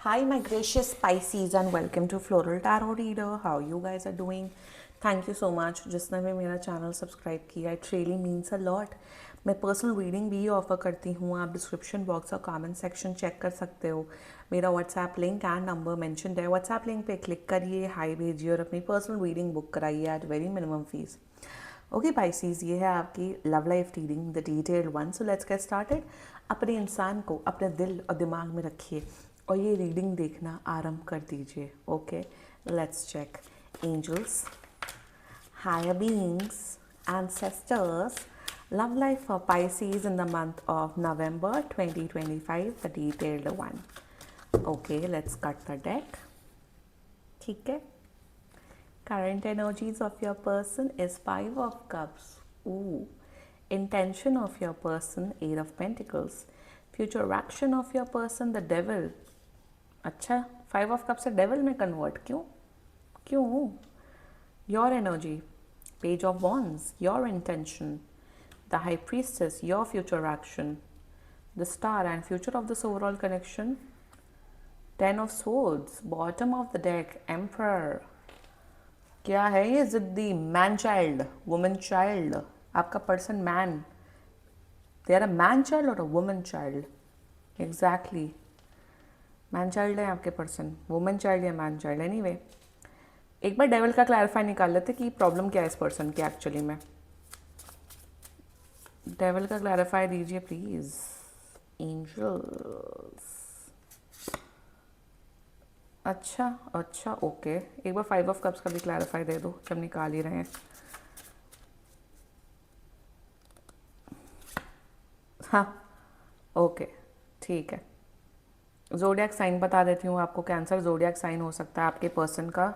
Hi, my gracious Pisces, and welcome to Floral Tarot Reader. How you guys are doing? Thank you so much. जिसने भी मेरा channel subscribe किया, it really means a lot. मैं personal reading भी offer करती हूँ. आप description box और कमेंट सेक्शन चेक कर सकते हो. मेरा WhatsApp link and number mentioned है. व्हाट्सएप लिंक पे क्लिक करिए, हाई भेजिए और अपनी पर्सनल रीडिंग बुक कराइए at very minimum fees. Okay Pisces, ये है आपकी love life reading, the detailed one. So let's get started. अपने इंसान को अपने दिल और दिमाग में रखिए और ये रीडिंग देखना आरंभ कर दीजिए. Okay, let's check. Angels, higher beings, ancestors, love life for Pisces in the month of November 2025, the detailed one. Okay, let's cut the deck. ठीक है. Current energies of your person is Five of Cups. Ooh. Intention of your person, Eight of Pentacles. Future action of your person, the Devil. अच्छा, Five of Cups से Devil में convert क्यों? क्यों? Your energy, Page of Wands, your intention. The High Priestess, your future action. The Star and future of this overall connection. Ten of Swords, bottom of the deck, Emperor. क्या है ये जिद्दी? Man child, woman child. आपका person man, they are a man child और a woman child. Exactly, man child है आपके person, woman child या man child. Anyway, एक बार डेविल का क्लैरिफाई निकाल लेते कि प्रॉब्लम क्या है इस पर्सन की एक्चुअली में. डेविल का क्लैरिफाई दीजिए प्लीज. एंजल्स. अच्छा ओके. एक बार फाइव ऑफ कप्स का भी क्लैरिफाई दे दो जब निकाल ही रहे हैं. हाँ ओके, ठीक है. ज़ोडिएक साइन बता देती हूँ आपको. कैंसर ज़ोडिएक साइन हो सकता है आपके पर्सन का.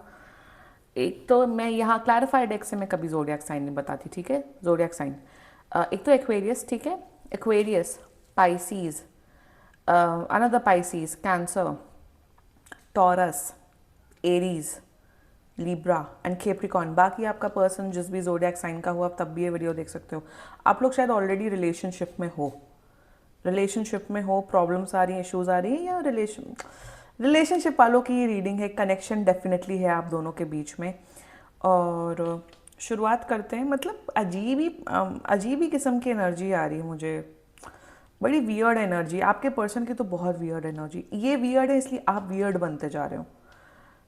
एक तो मैं यहाँ क्लैरिफाइड डेक से मैं कभी ज़ोडिएक साइन नहीं बताती, ठीक है. ज़ोडिएक साइन एक तो एक्वेरियस, ठीक है. Aquarius, Pisces, another Pisces, cancer, taurus, Aries, Libra and Capricorn. बाकी आपका पर्सन जिस भी ज़ोडिएक साइन का हो आप तब भी ये वीडियो देख सकते हो. आप लोग शायद ऑलरेडी रिलेशनशिप में हो, प्रॉब्लम्स आ रही हैं, इश्यूज आ रही हैं, या रिलेशनशिप वालों की रीडिंग है. कनेक्शन डेफिनेटली है आप दोनों के बीच में. और शुरुआत करते हैं. मतलब अजीब ही किस्म की एनर्जी आ रही है मुझे. बड़ी वियर्ड एनर्जी आपके पर्सन की, तो बहुत वियर्ड एनर्जी. ये वियर्ड है इसलिए आप वियर्ड बनते जा रहे हो.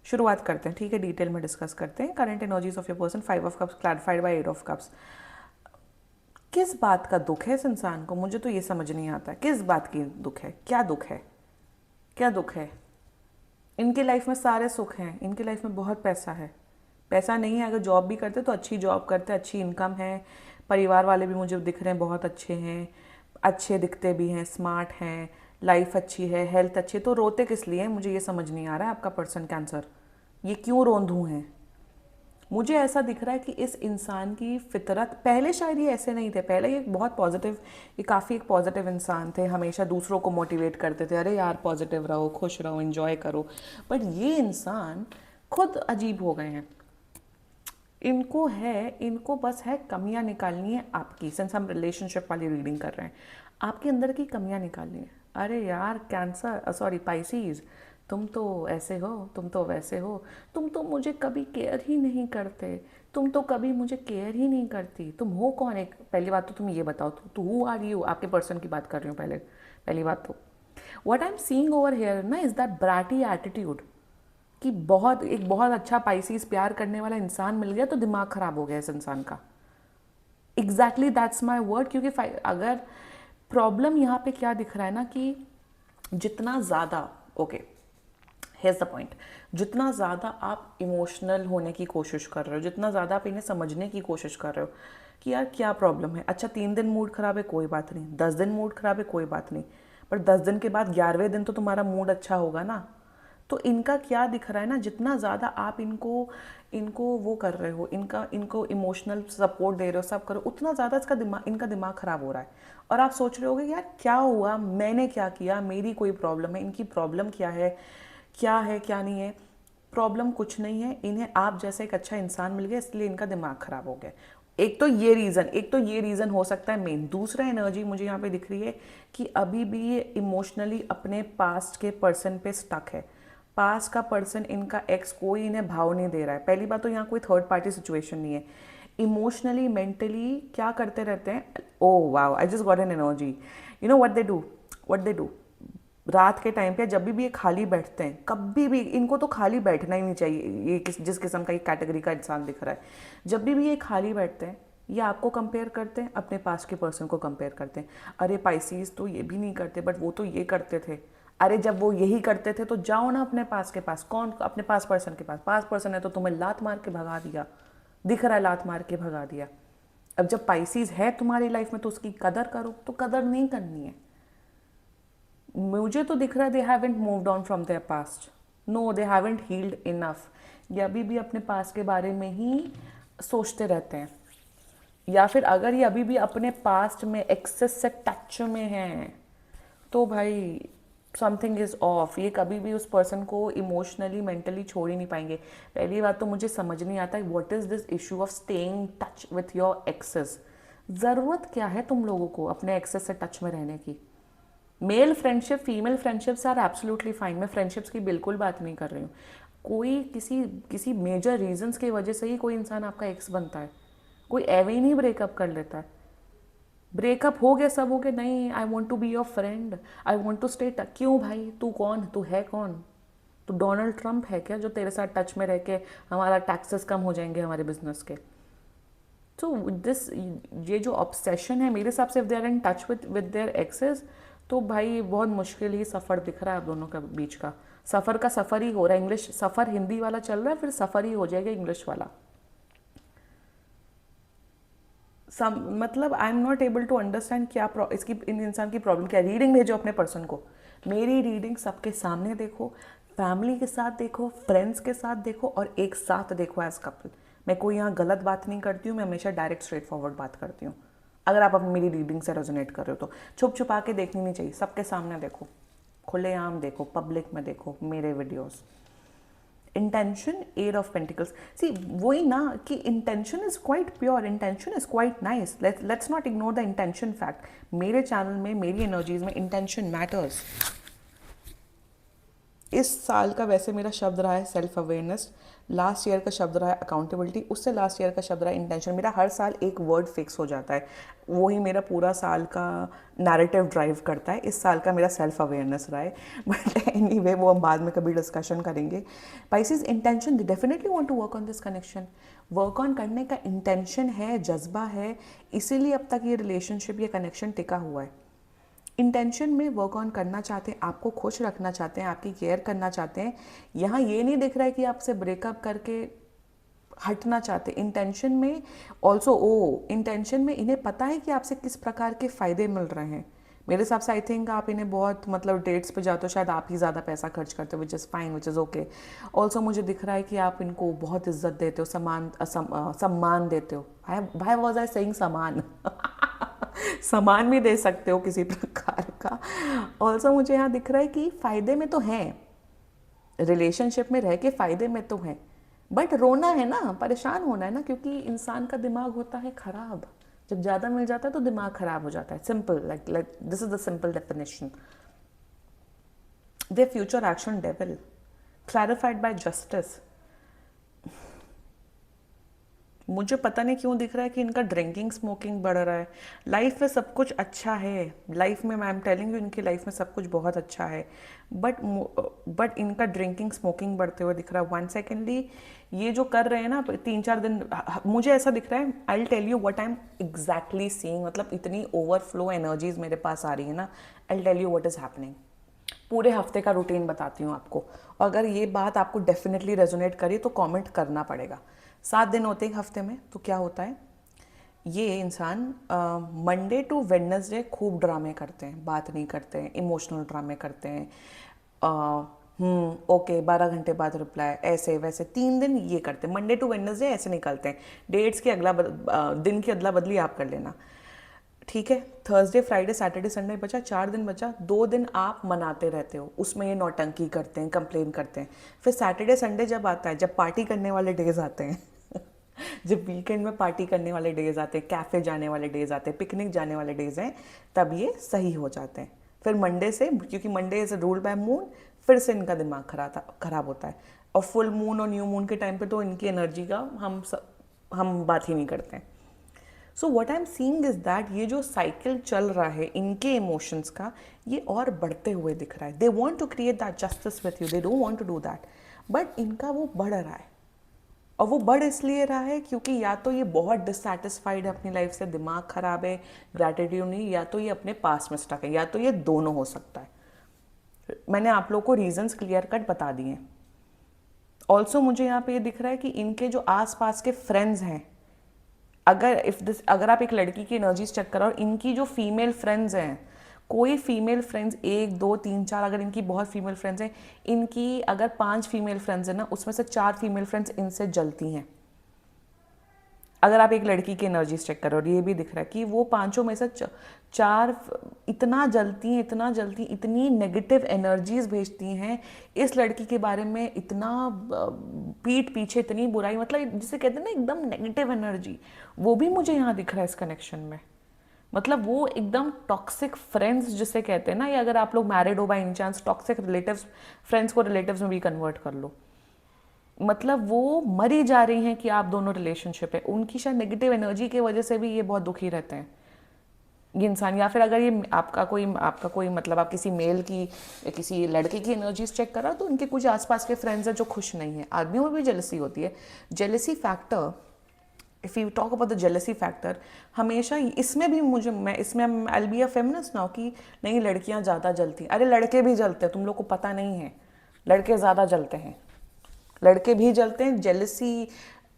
शुरुआत करते हैं, ठीक है. डिटेल में डिस्कस करते हैं. Current energies of your person, five of cups clarified by eight of cups. किस बात का दुख है इस इंसान को? मुझे तो ये समझ नहीं आता किस बात की दुख है. क्या दुख है? क्या दुख है? इनकी लाइफ में सारे सुख हैं. इनकी लाइफ में बहुत पैसा है. पैसा नहीं है, अगर जॉब भी करते तो अच्छी जॉब करते, अच्छी इनकम है. परिवार वाले भी मुझे दिख रहे हैं बहुत अच्छे हैं, अच्छे दिखते भी हैं, स्मार्ट हैं, लाइफ अच्छी है, हेल्थ अच्छी है. तो रोते किस लिए? मुझे ये समझ नहीं आ रहा है. आपका पर्सन कैंसर, ये क्यों रोंदू हैं? मुझे ऐसा दिख रहा है कि इस इंसान की फितरत, पहले शायद ये ऐसे नहीं थे. पहले ये बहुत पॉजिटिव, ये काफ़ी एक पॉजिटिव इंसान थे, हमेशा दूसरों को मोटिवेट करते थे, अरे यार पॉजिटिव रहो, खुश रहो, एंजॉय करो. बट ये इंसान खुद अजीब हो गए हैं. इनको बस है कमियां निकालनी है आपकी. सिंस हम रिलेशनशिप वाली रीडिंग कर रहे हैं, आपके अंदर की कमियां निकालनी है. अरे यार कैंसर, सॉरी पाइसीज, तुम तो ऐसे हो, तुम तो वैसे हो, तुम तो मुझे कभी केयर ही नहीं करते, तुम तो कभी मुझे केयर ही नहीं करती. तुम हो कौन? एक पहली बात तो तुम ये बताओ, तो हु आर यू? आपके पर्सन की बात कर रही हूँ. पहली बात तो what I am seeing over here ना इज दैट ब्रैटी एटीट्यूड, कि एक बहुत अच्छा पाइसीज प्यार करने वाला इंसान मिल गया तो दिमाग खराब हो गया इस इंसान का. Exactly that's my word. क्योंकि अगर प्रॉब्लम यहाँ पे क्या दिख रहा है ना, कि जितना ज़्यादा, ओके हेयर्स द पॉइंट, जितना ज़्यादा आप इमोशनल होने की कोशिश कर रहे हो, जितना ज़्यादा आप इन्हें समझने की कोशिश कर रहे हो कि यार क्या प्रॉब्लम है. अच्छा 3 दिन मूड ख़राब है, कोई बात नहीं. 10 दिन मूड ख़राब है, कोई बात नहीं. पर 10 दिन के बाद 11वें दिन तो तुम्हारा मूड अच्छा होगा ना. तो इनका क्या दिख रहा है ना, जितना ज़्यादा आप इनको वो कर रहे हो, इनको इमोशनल सपोर्ट दे रहे हो, सब करो, उतना ज़्यादा इनका दिमाग ख़राब हो रहा है. और आप सोच रहे होगे यार क्या हुआ, मैंने क्या किया, मेरी कोई प्रॉब्लम है, इनकी प्रॉब्लम क्या है क्या नहीं है. प्रॉब्लम कुछ नहीं है. इन्हें आप जैसे एक अच्छा इंसान मिल गया इसलिए इनका दिमाग ख़राब हो गया. एक तो ये रीज़न हो सकता है मेन। दूसरा एनर्जी मुझे यहाँ पे दिख रही है कि अभी भी ये इमोशनली अपने पास्ट के पर्सन पे स्टक है। पास्ट का पर्सन, इनका एक्स, कोई इन्हें भाव नहीं दे रहा है। पहली बात तो यहाँ कोई थर्ड पार्टी सिचुएशन नहीं है। इमोशनली मेंटली क्या करते रहते हैं। Oh wow, I just got an energy. You know what they do रात के टाइम पे जब भी ये खाली बैठते हैं, कभी भी इनको तो खाली बैठना ही नहीं चाहिए। ये जिस किस्म का एक कैटेगरी का इंसान दिख रहा है, जब भी ये खाली बैठते हैं ये आपको कंपेयर करते हैं, अपने पास के पर्सन को कंपेयर करते हैं। अरे पाइसीज तो ये भी नहीं करते, बट वो तो ये करते थे। अरे जब वो यही करते थे तो जाओ ना अपने पास के पास। कौन? अपने पास पर्सन के पास। पास पर्सन है तो तुम्हें लात मार के भगा दिया, दिख रहा है, लात मार के भगा दिया। अब जब पाइसीज है तुम्हारी लाइफ में तो उसकी कदर करो। तो कदर नहीं करनी है। मुझे तो दिख रहा है they haven't moved on from their past. No, they haven't healed enough. ये अभी भी अपने पास्ट के बारे में ही सोचते रहते हैं। या फिर अगर ये अभी भी अपने पास्ट में एक्सेस से टच में हैं तो भाई समथिंग इज़ ऑफ। ये कभी भी उस पर्सन को इमोशनली मेंटली छोड़ ही नहीं पाएंगे। पहली बात तो मुझे समझ नहीं आता what is this issue of staying touch with your exes. ज़रूरत क्या है तुम लोगों को अपने एक्सेस से टच में रहने की? Male friendship, female friendships are absolutely fine. मैं फ्रेंडशिप्स की बिल्कुल बात नहीं कर रही हूँ। कोई किसी मेजर रीजंस की वजह से ही कोई इंसान आपका एक्स बनता है। कोई एवे ही नहीं ब्रेकअप कर लेता है। ब्रेकअप हो गया, सब हो गया, नहीं I want to be your friend, I want to stay touch. क्यों भाई? तू कौन? तू है कौन? तू डोनाल्ड ट्रंप है क्या जो तेरे साथ टच में रह के हमारा टैक्सेस कम हो जाएंगे हमारे बिजनेस के? तो दिस, ये जो ऑब्सेशन है मेरे हिसाब से, if they are in touch with their exes तो भाई बहुत मुश्किल ही सफ़र दिख रहा है आप दोनों के बीच का। सफ़र का सफ़र ही हो रहा है। इंग्लिश सफ़र हिंदी वाला चल रहा है, फिर सफ़र ही हो जाएगा इंग्लिश वाला। मतलब I am not able to understand क्या इसकी, इन इंसान की प्रॉब्लम क्या है। रीडिंग भेजो अपने पर्सन को। मेरी रीडिंग सबके सामने देखो, फैमिली के साथ देखो, फ्रेंड्स के साथ देखो और एक साथ देखो एज कपल। मैं कोई यहाँ गलत बात नहीं करती हूँ, मैं हमेशा डायरेक्ट स्ट्रेट फॉरवर्ड बात करती हूँ। अगर आप अपनी मेरी रीडिंग से रेजोनेट कर रहे हो तो छुप छुपा के देखनी नहीं चाहिए, सबके सामने देखो, खुलेआम देखो, पब्लिक में देखो मेरे videos. Intention, eight of pentacles. See वही ना कि intention is quite pure, intention is quite nice. Let's not ignore the intention fact. मेरे चैनल में, मेरी एनर्जीज में इंटेंशन मैटर्स। इस साल का वैसे मेरा शब्द रहा है सेल्फ अवेयरनेस, लास्ट ईयर का शब्द रहा है अकाउंटेबिलिटी, उससे लास्ट ईयर का शब्द रहा है इंटेंशन। मेरा हर साल एक वर्ड फिक्स हो जाता है, वही मेरा पूरा साल का नैरेटिव ड्राइव करता है। इस साल का मेरा सेल्फ अवेयरनेस रहा है, बट एनीवे वो हम बाद में कभी डिस्कशन करेंगे। Pisces, intention, they definitely want to work on this connection. Work on करने का इंटेंशन है, जज्बा है, इसीलिए अब तक ये रिलेशनशिप, ये कनेक्शन टिका हुआ है। इंटेंशन में वर्क ऑन करना चाहते हैं, आपको खुश रखना चाहते हैं, आपकी केयर करना चाहते हैं। यहाँ ये नहीं दिख रहा है कि आपसे ब्रेकअप करके हटना चाहते। इंटेंशन में ऑल्सो, इंटेंशन में इन्हें पता है कि आपसे किस प्रकार के फ़ायदे मिल रहे हैं। मेरे हिसाब से आई थिंक आप इन्हें बहुत, मतलब डेट्स पे जाते हो, शायद आप ही ज़्यादा पैसा खर्च करते हो, which is fine, which is okay. Also मुझे दिख रहा है कि आप इनको बहुत इज्जत देते हो, सम्मान देते हो। भाई वॉज आई सेइंग सामान सामान भी दे सकते हो किसी प्रकार का। ऑल्सो मुझे यहाँ दिख रहा है कि फ़ायदे में तो हैं, रिलेशनशिप में रह के फ़ायदे में तो हैं, बट रोना है ना, परेशान होना है ना, क्योंकि इंसान का दिमाग होता है ख़राब। जब ज़्यादा मिल जाता है तो दिमाग ख़राब हो जाता है। Simple, like this is the simple definition. They future action devil clarified bye justice. मुझे पता नहीं क्यों दिख रहा है कि इनका ड्रिंकिंग स्मोकिंग बढ़ रहा है। लाइफ में सब कुछ अच्छा है, लाइफ में, आई एम टेलिंग यू, इनकी लाइफ में सब कुछ बहुत अच्छा है, बट इनका ड्रिंकिंग स्मोकिंग बढ़ते हुए दिख रहा है। वन सेकेंडली ये जो कर रहे हैं ना 3-4 दिन, मुझे ऐसा दिख रहा है, I will tell you what I am exactly seeing. मतलब इतनी ओवरफ्लो एनर्जीज मेरे पास आ रही है ना, I will tell you what is happening. पूरे हफ्ते का रूटीन बताती हूँ आपको, और अगर ये बात आपको डेफिनेटली रेजोनेट करी तो कमेंट करना पड़ेगा। 7 दिन होते हैं हफ्ते में, तो क्या होता है, ये इंसान मंडे टू वेडनेसडे खूब ड्रामे करते हैं, बात नहीं करते हैं, इमोशनल ड्रामे करते हैं। ओके 12 घंटे बाद रिप्लाई, ऐसे वैसे 3 दिन ये करते हैं। मंडे टू वेडनेसडे ऐसे निकलते हैं। डेट्स की दिन की अदला बदली आप कर लेना, ठीक है। थर्सडे, फ्राइडे, सैटरडे, संडे बचा, 4 दिन बचा। 2 दिन आप मनाते रहते हो, उसमें ये नौटंकी करते हैं, कंप्लेन करते हैं। फिर सैटरडे संडे जब आता है, जब पार्टी करने वाले डेज आते हैं जब वीकेंड में पार्टी करने वाले डेज आते हैं, कैफ़े जाने वाले डेज आते हैं, पिकनिक जाने वाले डेज हैं, तब ये सही हो जाते हैं। फिर मंडे से, क्योंकि Monday is ruled by moon, फिर से इनका दिमाग खराब होता है। और फुल मून और न्यू मून के टाइम पे तो इनकी एनर्जी का हम बात ही नहीं करते हैं। So what I am seeing is that ये जो साइकिल चल रहा है इनके इमोशंस का, ये और बढ़ते हुए दिख रहा है। They want to create that justice with you, they don't want to do that, but इनका वो बढ़ रहा है। और वो बढ़ इसलिए रहा है क्योंकि या तो ये बहुत डिससेटिस्फाइड है अपनी लाइफ से, दिमाग खराब है, ग्रैटिट्यूड नहीं, या तो ये अपने पास में स्टक है, या तो ये दोनों हो सकता है। मैंने आप लोगों को रीजंस क्लियर कट बता दिए। ऑल्सो मुझे यहाँ पे ये दिख रहा है कि इनके जो आसपास के फ्रेंड्स हैं, अगर आप एक लड़की की एनर्जीज चेक करो और इनकी जो फीमेल फ्रेंड्स हैं, कोई फीमेल फ्रेंड्स 1 2 3 4, अगर इनकी बहुत फीमेल फ्रेंड्स हैं, इनकी अगर 5 फीमेल फ्रेंड्स हैं ना, उसमें से 4 फीमेल फ्रेंड्स इनसे जलती हैं। अगर आप एक लड़की की एनर्जीज चेक करो, और ये भी दिख रहा है कि वो 5 में से 4 इतना जलती, इतनी नेगेटिव एनर्जीज भेजती हैं इस लड़की के बारे में, इतना पीठ पीछे इतनी बुराई, मतलब जिसे कहते हैं ना एकदम नेगेटिव एनर्जी, वो भी मुझे यहाँ दिख रहा है इस कनेक्शन में। मतलब वो एकदम टॉक्सिक फ्रेंड्स जिसे कहते हैं ना, या अगर आप लोग मैरिड हो by any chance, toxic relatives, friends को रिलेटिव्स में भी कन्वर्ट कर लो, मतलब वो मरी जा रही हैं कि आप दोनों रिलेशनशिप है। उनकी शायद नेगेटिव एनर्जी की वजह से भी ये बहुत दुखी रहते हैं ये इंसान। या फिर अगर ये आपका कोई मतलब आप किसी मेल की या किसी लड़के की एनर्जीज चेक करा, तो उनके कुछ आसपास के फ्रेंड्स हैं जो खुश नहीं है। आदमियों में भी जेलसी होती है। Jealousy factor, if you talk about the jealousy factor, हमेशा इसमें भी इसमें आई बी अ फेमिनिस्ट नाउ कि नहीं लड़कियां ज़्यादा जलती। अरे लड़के भी जलते हैं, तुम लोग को पता नहीं है, लड़के ज़्यादा जलते हैं, लड़के भी जलते हैं। जेलसी,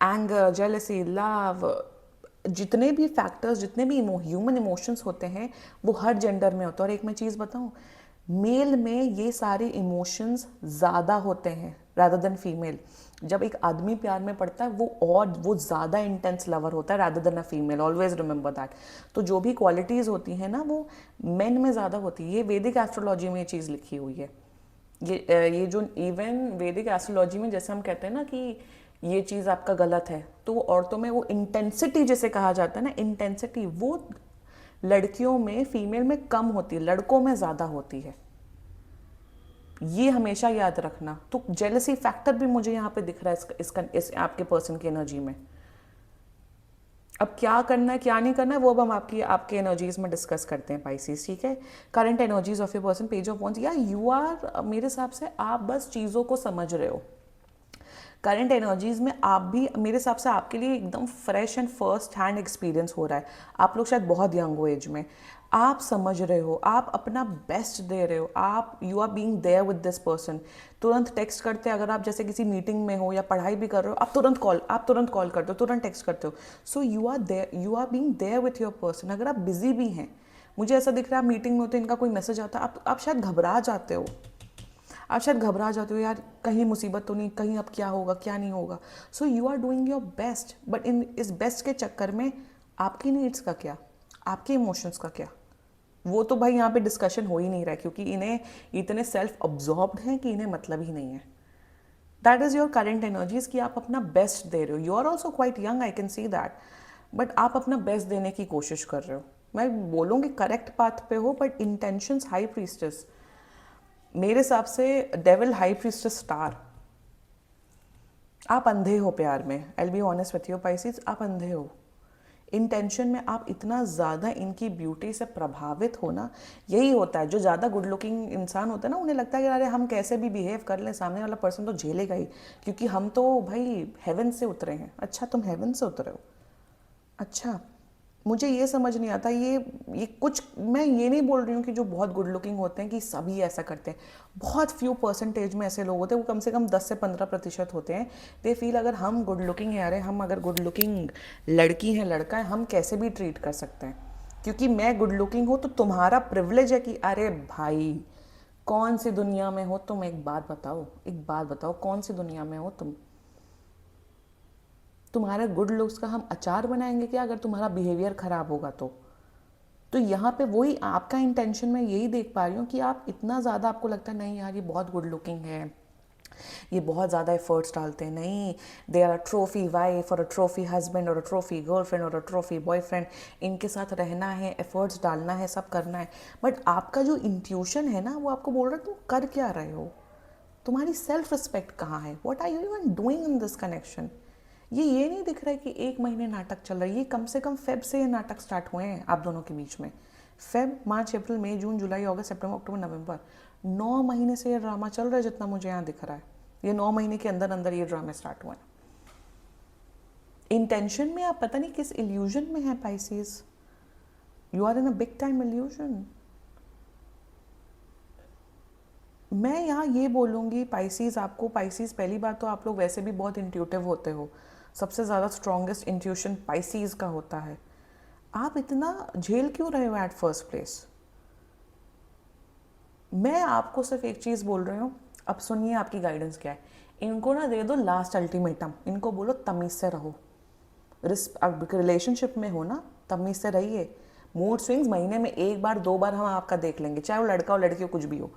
एंगर, जेलसी, लव, जितने भी फैक्टर्स, जितने भी ह्यूमन इमोशंस होते हैं वो हर जेंडर में होता है। और एक मैं चीज़ बताऊं, मेल में ये सारे इमोशंस ज़्यादा होते हैं रादर देन फीमेल। जब एक आदमी प्यार में पड़ता है वो ज़्यादा इंटेंस लवर होता है rather than a female, always remember that. तो जो भी क्वालिटीज़ होती हैं ना वो मेन में ज़्यादा होती है। ये वैदिक एस्ट्रोलॉजी में ये चीज़ लिखी हुई है। ये जो इवन वैदिक एस्ट्रोलॉजी में जैसे हम कहते हैं ना कि ये चीज़ आपका गलत है, तो वो औरतों में वो इंटेंसिटी जिसे कहा जाता है ना, इंटेंसिटी वो लड़कियों में, फीमेल में कम होती है, लड़कों में ज़्यादा होती है। ये हमेशा याद रखना। तो जेलसी फैक्टर भी मुझे यहाँ पे दिख रहा है इस आपके पर्सन की एनर्जी में। अब क्या करना है क्या नहीं करना है वो अब हम आपके एनर्जीज में डिस्कस करते हैं पाइसिस, ठीक है। Current energies of your person, page of wands, या यू आर, मेरे हिसाब से आप बस चीज़ों को समझ रहे हो। करंट एनर्जीज में आप भी, मेरे हिसाब से आपके लिए एकदम fresh and first hand experience हो रहा है। आप लोग शायद बहुत यंग हो एज में, आप समझ रहे हो, आप अपना बेस्ट दे रहे हो, आप you are being there with this person. तुरंत टेक्स्ट करते हैं, अगर आप जैसे किसी मीटिंग में हो या पढ़ाई भी कर रहे हो, आप तुरंत कॉल करते हो, तुरंत टेक्स्ट करते हो। So you are being there with your person. अगर आप बिजी भी हैं, मुझे ऐसा दिख रहा है आप मीटिंग में होते, इनका कोई मैसेज आता है, आप शायद घबरा जाते हो, यार कहीं मुसीबत तो नहीं, कहीं अब क्या होगा क्या नहीं होगा। So you are doing your best, but in इस बेस्ट के चक्कर में आपकी नीड्स का क्या, आपके इमोशंस का क्या, वो तो भाई यहाँ पे डिस्कशन हो ही नहीं रहा है, क्योंकि इन्हें इतने सेल्फ अब्जॉर्ब्ड हैं कि इन्हें मतलब ही नहीं है। That is your current energies कि आप अपना बेस्ट दे रहे हो। You are also quite young, I can see that, but आप अपना बेस्ट देने की कोशिश कर रहे हो। मैं बोलूँगी करेक्ट पाथ पे हो, बट इंटेंशंस हाई प्रीस्टेस, मेरे हिसाब से डेविल, हाई प्रीस्टेस, स्टार। आप अंधे हो प्यार में, I will be honest with you Pisces, आप अंधे हो। इंटेंशन में आप इतना ज़्यादा इनकी ब्यूटी से प्रभावित हो ना, यही होता है। जो ज़्यादा गुड लुकिंग इंसान होता है ना, उन्हें लगता है कि अरे हम कैसे भी बिहेव कर लें, सामने वाला पर्सन तो झेलेगा ही, क्योंकि हम तो भाई हेवन से उतरे हैं। अच्छा तुम हेवन से उतरे हो, अच्छा। मुझे ये समझ नहीं आता, ये कुछ, मैं ये नहीं बोल रही हूँ कि जो बहुत गुड लुकिंग होते हैं कि सभी ऐसा करते हैं, बहुत फ्यू परसेंटेज में ऐसे लोग होते हैं, वो कम से कम 10 से 15% होते हैं। दे फील अगर हम गुड लुकिंग है, अरे हम अगर गुड लुकिंग लड़की हैं, लड़का है, हम कैसे भी ट्रीट कर सकते हैं, क्योंकि मैं गुड लुकिंग हूँ तो तुम्हारा प्रिविलेज है कि अरे भाई कौन सी दुनिया में हो तुम, एक बात बताओ कौन सी दुनिया में हो तुम। तुम्हारे गुड लुक्स का हम अचार बनाएंगे क्या अगर तुम्हारा बिहेवियर खराब होगा तो यहाँ पे वही आपका इंटेंशन, मैं यही देख पा रही हूँ कि आप इतना ज़्यादा, आपको लगता है नहीं यार ये बहुत गुड लुकिंग है, ये बहुत ज़्यादा एफर्ट्स डालते हैं, नहीं, they are a trophy wife और अ ट्रॉफी हस्बैंड और अ ट्रॉफी गर्लफ्रेंड और अ ट्रॉफी बॉयफ्रेंड, इनके साथ रहना है, एफर्ट्स डालना है, सब करना है। बट आपका जो इंट्यूशन है ना, वो आपको बोल रहा है तुम कर क्या रहे हो, तुम्हारी सेल्फ रिस्पेक्ट कहाँ है, what are you even doing in this connection. ये नहीं दिख रहा है कि 1 महीने नाटक चल रहा है, ये कम से कम फेब से ये नाटक स्टार्ट हुए हैं आप दोनों के बीच में। फेब, मार्च, अप्रैल, मई, जून, जुलाई, अगस्त, सितंबर, अक्टूबर, नवंबर, 9 महीने से ये ड्रामा चल रहा है जितना मुझे यहाँ दिख रहा है। ये 9 महीने के अंदर अंदर ये ड्रामे स्टार्ट हुए हैं। इंटेंशन में आप पता नहीं किस इल्यूजन में है Pisces, you are in a big time illusion. मैं यहाँ ये बोलूँगी पाइसेस आपको, पाइसेस पहली बात तो आप लोग वैसे भी बहुत इंट्यूटिव होते हो, सबसे ज़्यादा स्ट्रॉन्गेस्ट इंट्यूशन पाइसेस का होता है। आप इतना झेल क्यों रहे हो एट फर्स्ट प्लेस। मैं आपको सिर्फ एक चीज़ बोल रही हूँ, अब सुनिए आपकी गाइडेंस क्या है। इनको ना दे दो लास्ट अल्टीमेटम, इनको बोलो तमीज़ से रहो। रिलेशनशिप में हो ना, तमीज़ से रहिए। मूड स्विंग्स महीने में 1 बार 2 बार हम आपका देख लेंगे, चाहे वो लड़का हो लड़की हो कुछ भी हो,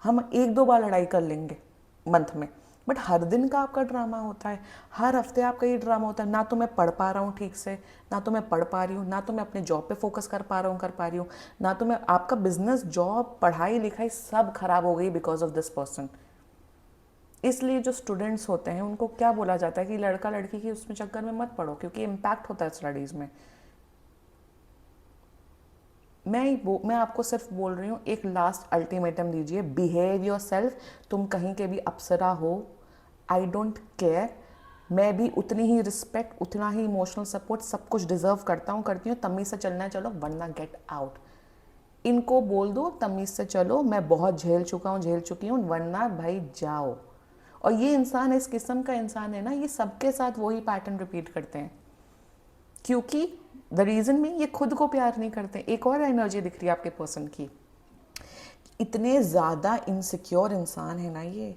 हम 1-2 बार लड़ाई कर लेंगे मंथ में। बट हर दिन का आपका ड्रामा होता है, हर हफ्ते आपका ये ड्रामा होता है। ना तो मैं पढ़ पा रहा हूँ ठीक से, ना तो मैं पढ़ पा रही हूँ, ना तो मैं अपने जॉब पे फोकस कर पा रही हूँ, ना तो मैं, आपका बिजनेस, जॉब, पढ़ाई लिखाई सब खराब हो गई बिकॉज ऑफ दिस पर्सन। इसलिए जो स्टूडेंट्स होते हैं उनको क्या बोला जाता है कि लड़का लड़की की उसमें चक्कर में मत पड़ो, क्योंकि इम्पैक्ट होता है स्टडीज़ में। मैं आपको सिर्फ बोल रही हूँ, एक लास्ट अल्टीमेटम दीजिए, बिहेव योर सेल्फ। तुम कहीं के भी अप्सरा हो, आई डोंट केयर, मैं भी उतनी ही रिस्पेक्ट, उतना ही इमोशनल सपोर्ट, सब कुछ डिजर्व करता हूँ, करती हूँ। तमीज़ से चलना है चलो, वरना गेट आउट। इनको बोल दो तमीज़ से चलो, मैं बहुत झेल चुका हूँ, झेल चुकी हूँ, वरना भाई जाओ। और ये इंसान, इस किस्म का इंसान है ना, ये सबके साथ वही पैटर्न रिपीट करते हैं, क्योंकि द रीज़न में ये खुद को प्यार नहीं करते। एक और एनर्जी दिख रही है आपके पर्सन की, इतने ज़्यादा इनसिक्योर इंसान है ना ये।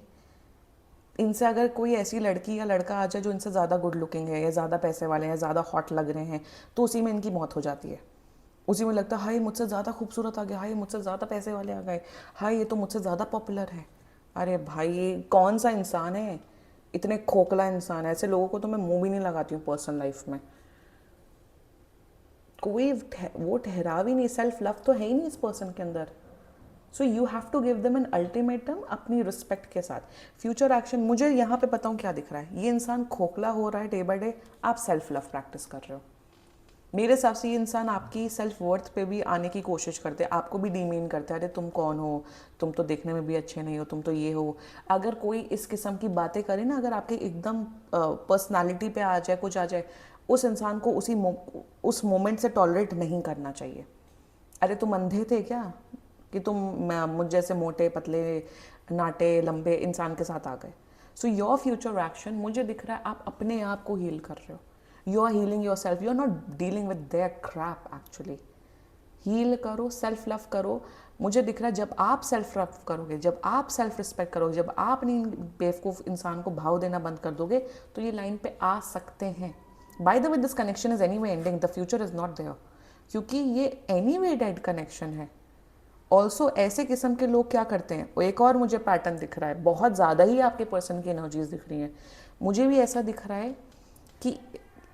इनसे अगर कोई ऐसी लड़की या लड़का आ जाए जो इनसे ज़्यादा गुड लुकिंग है, या ज़्यादा पैसे वाले हैं, ज़्यादा हॉट लग रहे हैं, तो उसी में इनकी मौत हो जाती है। उसी में लगता है हाय मुझसे ज़्यादा खूबसूरत आ गया, हाय मुझसे ज़्यादा पैसे वाले आ गए, हाय ये तो मुझसे ज़्यादा पॉपुलर है। अरे भाई ये कौन सा इंसान है, इतने खोखला इंसान है। ऐसे लोगों को तो मैं मुंह भी नहीं लगाती हूँ पर्सनल लाइफ में। कोई वो ठहराव ही नहीं, सेल्फ लव तो है ही नहीं इस पर्सन के अंदर। So you have to give them an ultimatum अपनी रिस्पेक्ट के साथ। फ्यूचर एक्शन, मुझे यहाँ पे बताऊँ क्या दिख रहा है, ये इंसान खोखला हो रहा है डे बाय डे, आप सेल्फ लव प्रैक्टिस कर रहे हो। मेरे हिसाब से ये इंसान आपकी सेल्फ वर्थ पे भी आने की कोशिश करते हैं, आपको भी डीमीन करते हैं, अरे तुम कौन हो, तुम तो देखने में भी अच्छे नहीं हो, तुम तो ये हो। अगर कोई इस किस्म की बातें करे ना, अगर आपके एकदम पर्सनालिटी पे आ जाए, कुछ आ जाए, उस इंसान को उस मोमेंट से टॉलरेट नहीं करना चाहिए। अरे तुम अंधे थे क्या कि तुम मुझ जैसे मोटे पतले नाटे लंबे इंसान के साथ आ गए। सो योर फ्यूचर एक्शन, मुझे दिख रहा है आप अपने आप को हील कर रहे हो, you are healing yourself, you are not dealing with their crap. Actually heal करो, सेल्फ लव करो। मुझे दिख रहा है जब आप सेल्फ लव करोगे, जब आप सेल्फ रिस्पेक्ट करोगे, जब आप नहीं बेवकूफ़ इंसान को भाव देना बंद कर दोगे, तो ये लाइन पे आ सकते हैं। By the way this connection is anyway ending, the future is not there, क्योंकि ये एनी वे डेड कनेक्शन है। ऑल्सो ऐसे किस्म के लोग क्या करते हैं, एक और मुझे पैटर्न दिख रहा है, बहुत ज़्यादा ही आपके पर्सन की एनर्जीज दिख रही हैं। मुझे भी ऐसा दिख रहा है कि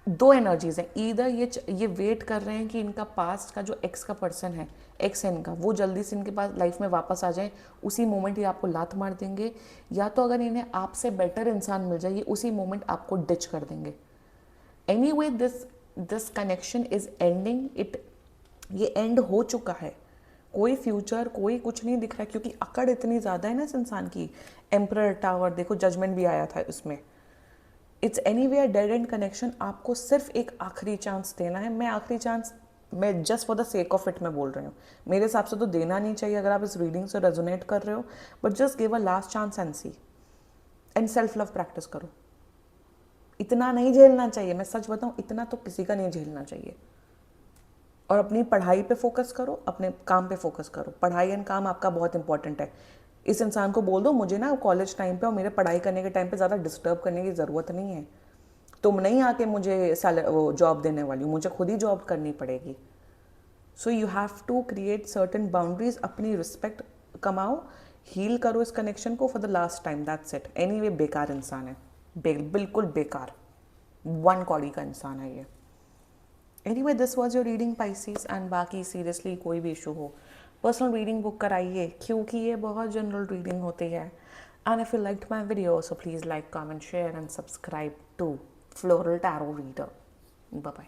दो एनर्जीज हैं, ईदर ये वेट कर रहे हैं कि इनका पास्ट का जो एक्स का पर्सन है, एक्स है इनका, वो जल्दी से इनके पास लाइफ में वापस आ जाए, उसी मोमेंट ये आपको लात मार देंगे, या तो अगर इन्हें आपसे बेटर इंसान मिल जाए, ये उसी मोमेंट आपको डिच कर देंगे। Any way this connection is ending, ये एंड हो चुका है। कोई फ्यूचर, कोई कुछ नहीं दिख रहा है, क्योंकि अकड़ इतनी ज़्यादा है ना इस इंसान की। एम्परर टावर देखो, जजमेंट भी आया था इसमें। It's any way dead and connection. आपको सिर्फ एक आखिरी चांस देना है। मैं आखिरी चांस, मैं just for the sake of it मैं बोल रही हूँ, मेरे हिसाब से तो देना नहीं चाहिए अगर आप इस रीडिंग से रेजोनेट कर रहे हो, but just give a last chance and see, and self love practice करो। इतना नहीं झेलना चाहिए, मैं सच बताऊँ, इतना तो किसी का नहीं झेलना चाहिए। और अपनी पढ़ाई पे फोकस करो, अपने काम पे फोकस करो। पढ़ाई एंड काम आपका बहुत इंपॉर्टेंट है। इस इंसान को बोल दो मुझे ना कॉलेज टाइम पे और मेरे पढ़ाई करने के टाइम पे ज़्यादा डिस्टर्ब करने की ज़रूरत नहीं है। तुम नहीं आके मुझे जॉब देने वाली हो, मुझे खुद ही जॉब करनी पड़ेगी। So you have to create certain boundaries, अपनी रिस्पेक्ट कमाओ। हील करो इस कनेक्शन को for the last time, that's it. Anyway बेकार इंसान है, बिल्कुल बेकार, वन कौड़ी का इंसान है ये। Anyway this was your reading Pisces, and बाकी सीरियसली कोई भी इशू हो पर्सनल रीडिंग बुक कराइए, क्योंकि ये बहुत जनरल रीडिंग होती है। And if you liked my video so please like, comment, share and subscribe to floral tarot reader. Bye bye.